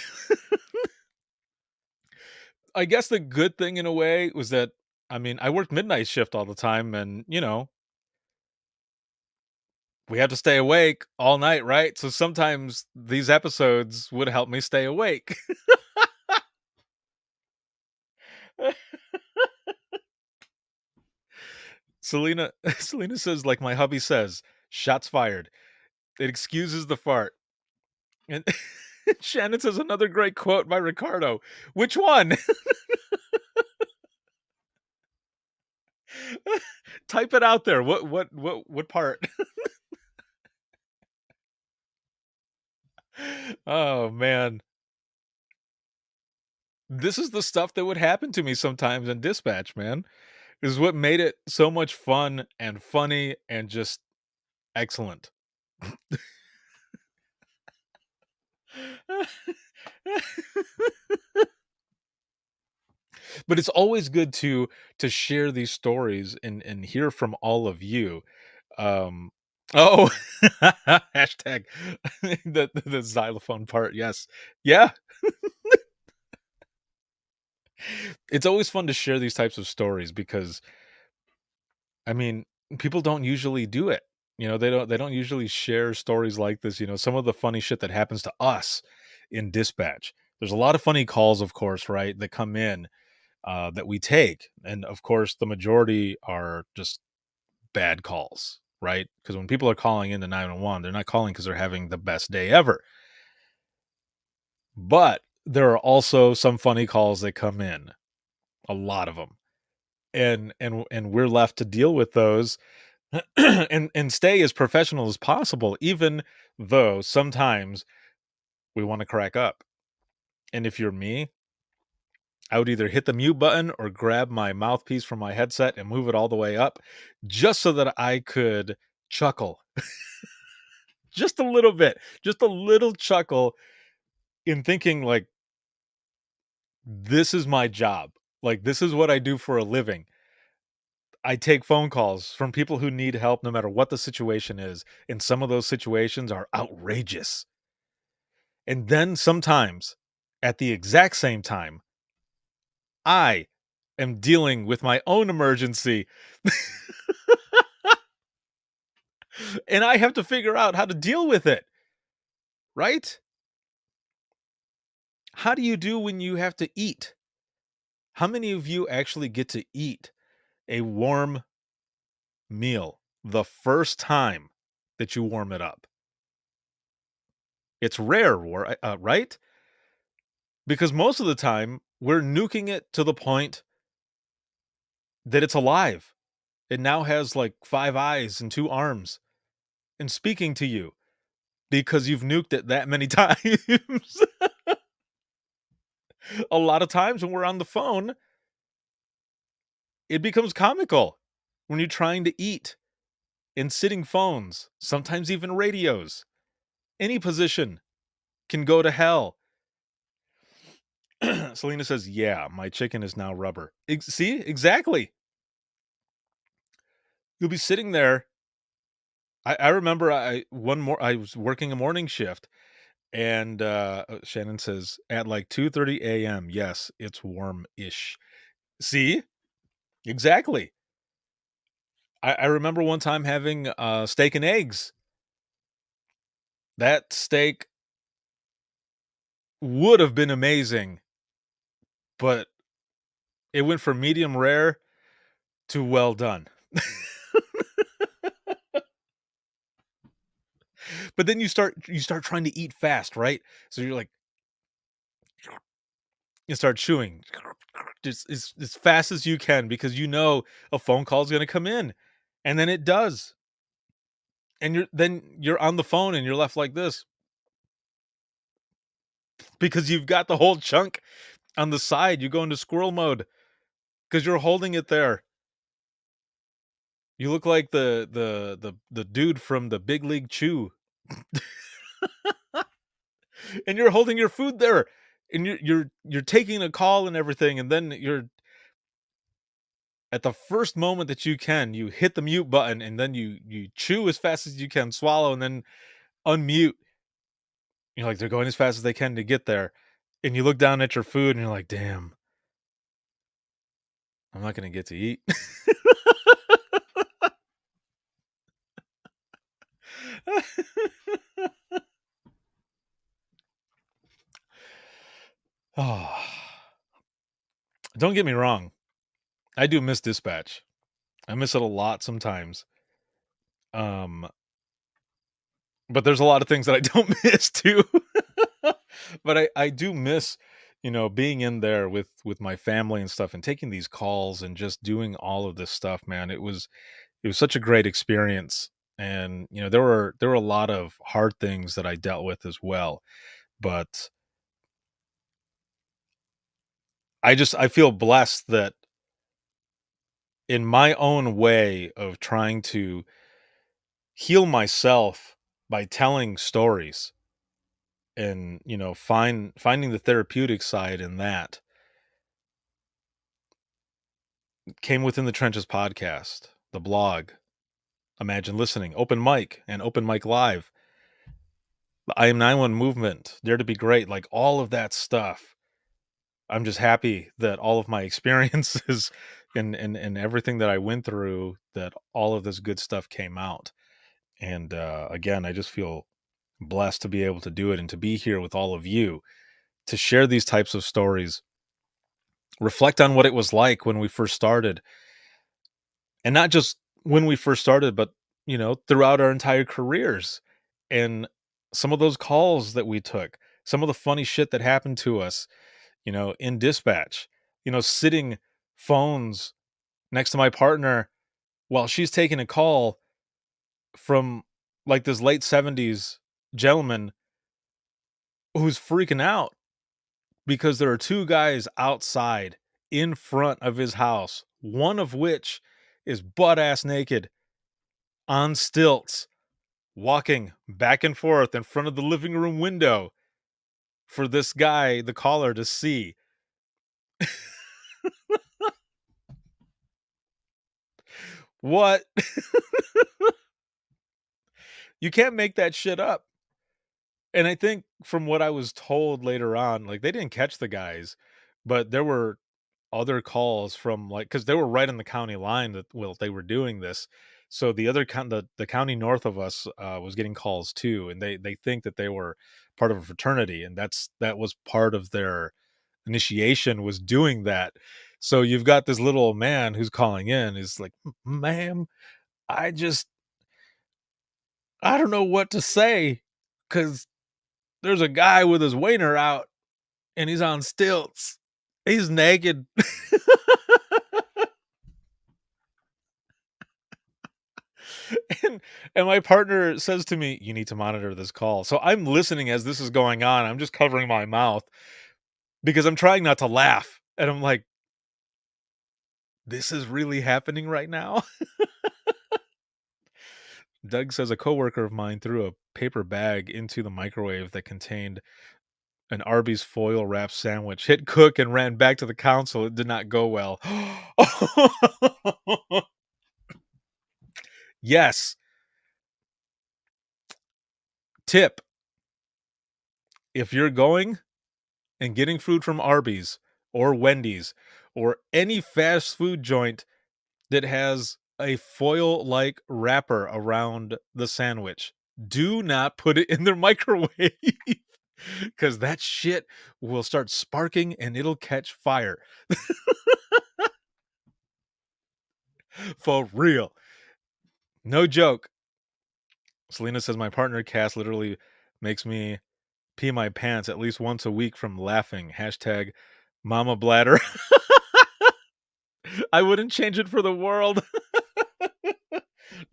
I guess the good thing in a way was that I mean, I worked midnight shift all the time and, we have to stay awake all night, right? So sometimes these episodes would help me stay awake. Selena Selena says, like my hubby says, shots fired. It excuses the fart. And Shannon says another great quote by Ricardo. Which one? Type it out there. What part? Oh man. This is the stuff that would happen to me sometimes in dispatch, man. This is what made it so much fun and funny and just excellent. But it's always good to share these stories and hear from all of you. Um oh hashtag the xylophone part, yes. Yeah. It's always fun to share these types of stories because I mean, people don't usually do it. They don't usually share stories like this, some of the funny shit that happens to us in dispatch. There's a lot of funny calls, of course, right, that come in that we take. And of course, the majority are just bad calls, right? Because when people are calling into 911, they're not calling because they're having the best day ever. But there are also some funny calls that come in, a lot of them. And we're left to deal with those and stay as professional as possible, even though sometimes we want to crack up. And if you're me, I would either hit the mute button or grab my mouthpiece from my headset and move it all the way up just so that I could chuckle. Just a little bit, just a little chuckle in thinking like, this is my job. Like, this is what I do for a living. I take phone calls from people who need help no matter what the situation is. And some of those situations are outrageous. And then sometimes at the exact same time, I am dealing with my own emergency. And I have to figure out how to deal with it. Right? How do you do when you have to eat? How many of you actually get to eat a warm meal the first time that you warm it up? It's rare, right? Because most of the time, we're nuking it to the point that it's alive. It now has like 5 eyes and 2 arms and speaking to you because you've nuked it that many times. A lot of times when we're on the phone, it becomes comical when you're trying to eat in sitting phones, sometimes even radios. Any position can go to hell. Selena says, yeah, my chicken is now rubber. See, exactly. You'll be sitting there. I remember I was working a morning shift and Shannon says at like 2:30 a.m. Yes, it's warm-ish. See? Exactly. I remember one time having steak and eggs. That steak would have been amazing, but it went from medium rare to well done. But then you start trying to eat fast, right? So you're like, you start chewing just as fast as you can because you know a phone call is going to come in, and then it does, and you're on the phone and you're left like this because you've got the whole chunk on the side. You go into squirrel mode because you're holding it there. You look like the dude from the Big League Chew. And you're holding your food there and you're taking a call and everything, and then you're at the first moment that you can, you hit the mute button and then you chew as fast as you can, swallow, and then unmute. You're like, they're going as fast as they can to get there. And you look down at your food and you're like, damn, I'm not going to get to eat. Don't get me wrong. I do miss dispatch. I miss it a lot sometimes. Um, but there's a lot of things that I don't miss too. But I do miss, being in there with my family and stuff and taking these calls and just doing all of this stuff, man. It was such a great experience. And, there were a lot of hard things that I dealt with as well. But I feel blessed that in my own way of trying to heal myself by telling stories and, finding the therapeutic side in that came within the Trenches podcast, the blog, Imagine Listening, Open Mic and Open Mic Live, the I Am 91 movement, Dare to Be Great, like all of that stuff. I'm just happy that all of my experiences and everything that I went through, that all of this good stuff came out. And again, I just feel blessed to be able to do it and to be here with all of you to share these types of stories, reflect on what it was like when we first started. And not just when we first started, but, throughout our entire careers. And some of those calls that we took, some of the funny shit that happened to us, in dispatch, sitting phones next to my partner while she's taking a call from like this late 70s gentleman who's freaking out because there are two guys outside in front of his house, one of which is butt ass naked on stilts, walking back and forth in front of the living room window for this guy, the caller, to see. What? You can't make that shit up. And I think from what I was told later on, like they didn't catch the guys, but there were other calls from like because they were right on the county line that they were doing this. So the other the county north of us was getting calls too, and they think that they were part of a fraternity, and that was part of their initiation was doing that. So you've got this little man who's calling in, is like, ma'am, I just I don't know what to say because there's a guy with his wiener out and he's on stilts. He's naked. and my partner says to me, "You need to monitor this call." So I'm listening as this is going on. I'm just covering my mouth because I'm trying not to laugh. And I'm like, this is really happening right now? Doug says a coworker of mine threw a paper bag into the microwave that contained an Arby's foil wrap sandwich, hit cook, and ran back to the council. It did not go well. Yes. Tip. If you're going and getting food from Arby's or Wendy's or any fast food joint that has a foil-like wrapper around the sandwich, do not put it in their microwave because that shit will start sparking and it'll catch fire. For real. No joke. Selena says my partner Cass literally makes me pee my pants at least once a week from laughing. Hashtag mama bladder. I wouldn't change it for the world.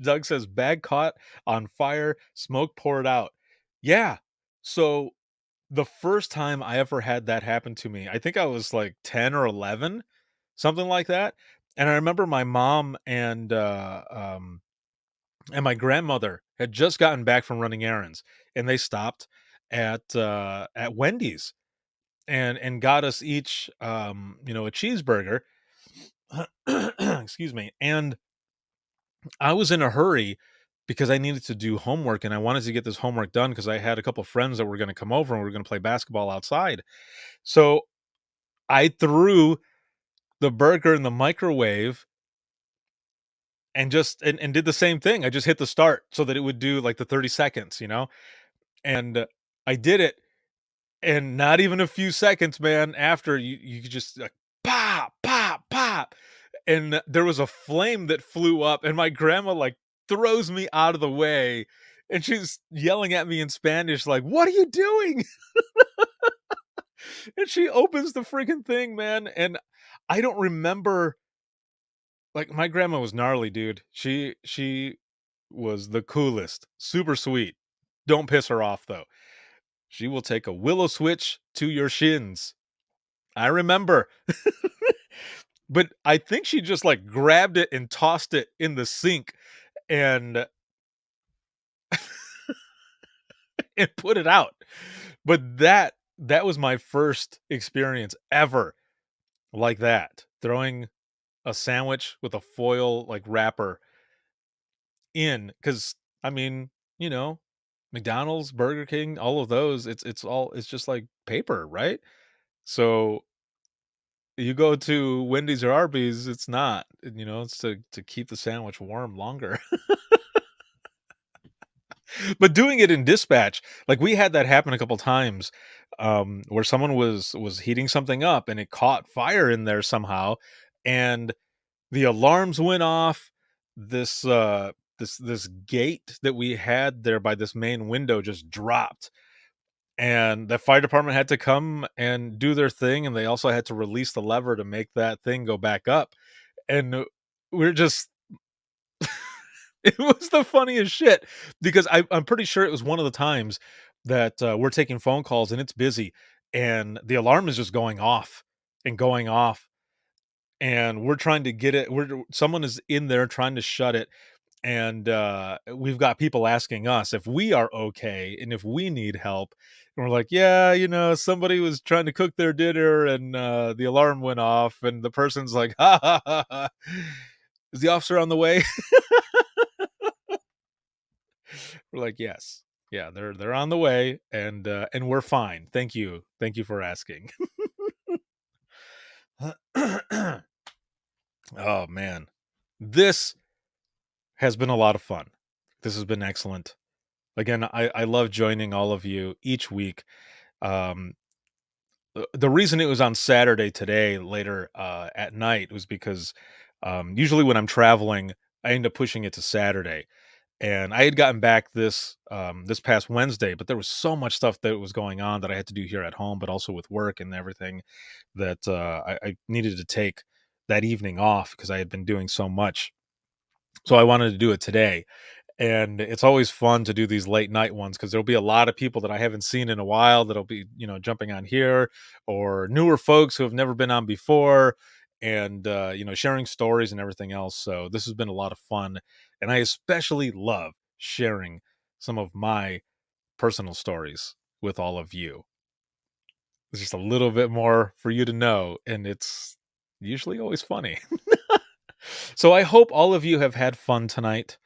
Doug says bag caught on fire, smoke poured out. Yeah. So the first time I ever had that happen to me, I think I was like 10 or 11, something like that. And I remember my mom and my grandmother had just gotten back from running errands, and they stopped at Wendy's and got us each a cheeseburger. Excuse me. And I was in a hurry because I needed to do homework and I wanted to get this homework done because I had a couple friends that were going to come over and we were going to play basketball outside. So I threw the burger in the microwave and just and did the same thing. I just hit the start so that it would do like the 30 seconds, and I did it. And not even a few seconds, man, after you could just like, pop, stop. And there was a flame that flew up, and my grandma like throws me out of the way, and she's yelling at me in Spanish, like, "What are you doing?" And she opens the freaking thing, man. And I don't remember, like, my grandma was gnarly, dude. She was the coolest, super sweet. Don't piss her off though. She will take a willow switch to your shins. I remember. But I think she just like grabbed it and tossed it in the sink and and put it out. But that was my first experience ever like that. Throwing a sandwich with a foil like wrapper in, cuz I mean, you know, McDonald's, Burger King, all of those, it's just like paper, right? So you go to Wendy's or Arby's, it's not, you know, it's to keep the sandwich warm longer. But doing it in dispatch, like we had that happen a couple times, where someone was heating something up and it caught fire in there somehow, and the alarms went off. This gate that we had there by this main window just dropped, and the fire department had to come and do their thing, and they also had to release the lever to make that thing go back up. And we're just it was the funniest shit because I'm pretty sure it was one of the times that we're taking phone calls and it's busy, and the alarm is just going off and going off, and we're trying to get it. Someone is in there trying to shut it, and we've got people asking us if we are okay and if we need help, and we're like, yeah, you know, somebody was trying to cook their dinner and the alarm went off, and the person's like, ha ha ha, ha. Is the officer on the way? We're like, yes, yeah, they're on the way, and we're fine. Thank you for asking. Oh man, this has been a lot of fun. This has been excellent. Again, I love joining all of you each week. Um, the reason it was on Saturday today, later at night, was because usually when I'm traveling, I end up pushing it to Saturday. And I had gotten back this past Wednesday, but there was so much stuff that was going on that I had to do here at home, but also with work and everything, that I needed to take that evening off because I had been doing so much. So I wanted to do it today. And it's always fun to do these late night ones because there'll be a lot of people that I haven't seen in a while that'll be, you know, jumping on here, or newer folks who have never been on before, and you know, sharing stories and everything else. So this has been a lot of fun, and I especially love sharing some of my personal stories with all of you. It's just a little bit more for you to know, and it's usually always funny. So I hope all of you have had fun tonight,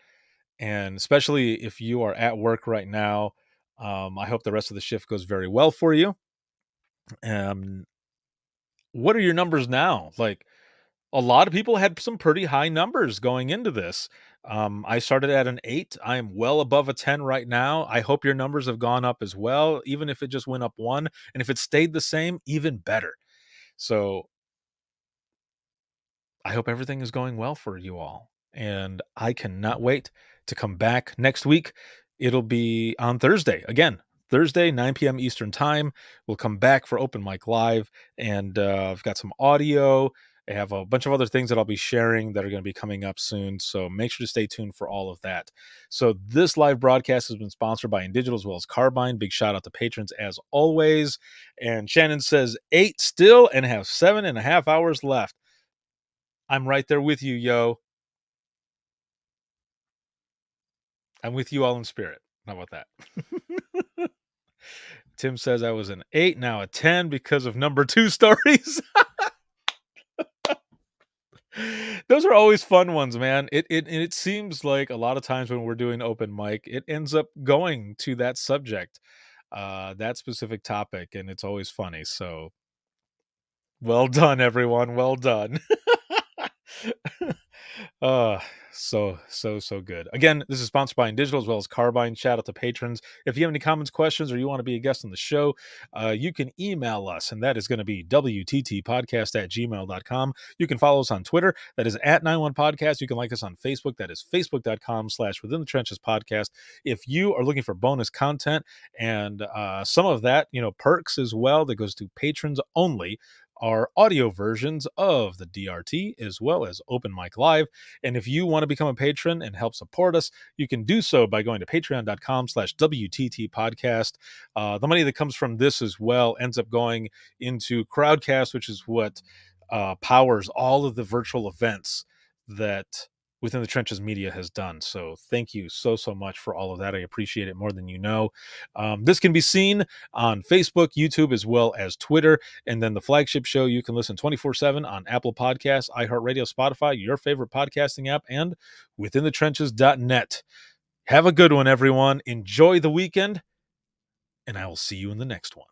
and especially if you are at work right now, I hope the rest of the shift goes very well for you. Um, what are your numbers now? Like, a lot of people had some pretty high numbers going into this. I started at an 8. I am well above a 10 right now. I hope your numbers have gone up as well, even if it just went up 1. And if it stayed the same, even better. So I hope everything is going well for you all. And I cannot wait to come back next week. It'll be on Thursday. Again, Thursday, 9 p.m. Eastern Time. We'll come back for Open Mic Live. And I've got some audio. I have a bunch of other things that I'll be sharing that are going to be coming up soon. So make sure to stay tuned for all of that. So this live broadcast has been sponsored by InDigital as well as Carbine. Big shout out to patrons as always. And Shannon says 8 still and have 7.5 hours left. I'm right there with you, yo. I'm with you all in spirit. How about that? Tim says I was an 8, now a 10 because of number 2 stories. Those are always fun ones, man. It seems like a lot of times when we're doing open mic, it ends up going to that subject, that specific topic, and it's always funny. So well done, everyone. Well done. So good. Again, this is sponsored by InDigital as well as Carbine. Shout out to patrons. If you have any comments, questions, or you want to be a guest on the show, you can email us, and that is going to be wttpodcast@gmail.com. You can follow us on Twitter. That is @91podcast. You can like us on Facebook. That is facebook.com/Within the Trenches podcast. If you are looking for bonus content and some of that, perks as well, that goes to patrons only, are audio versions of the DRT as well as Open Mic Live. And if you want to become a patron and help support us, you can do so by going to patreon.com/WTT podcast. The money that comes from this as well ends up going into Crowdcast, which is what powers all of the virtual events that Within the Trenches Media has done. So thank you so much for all of that. I appreciate it more than you know. This can be seen on Facebook, YouTube, as well as Twitter. And then the flagship show, you can listen 24/7 on Apple Podcasts, iHeartRadio, Spotify, your favorite podcasting app, and withinthetrenches.net. Have a good one, everyone. Enjoy the weekend, and I will see you in the next one.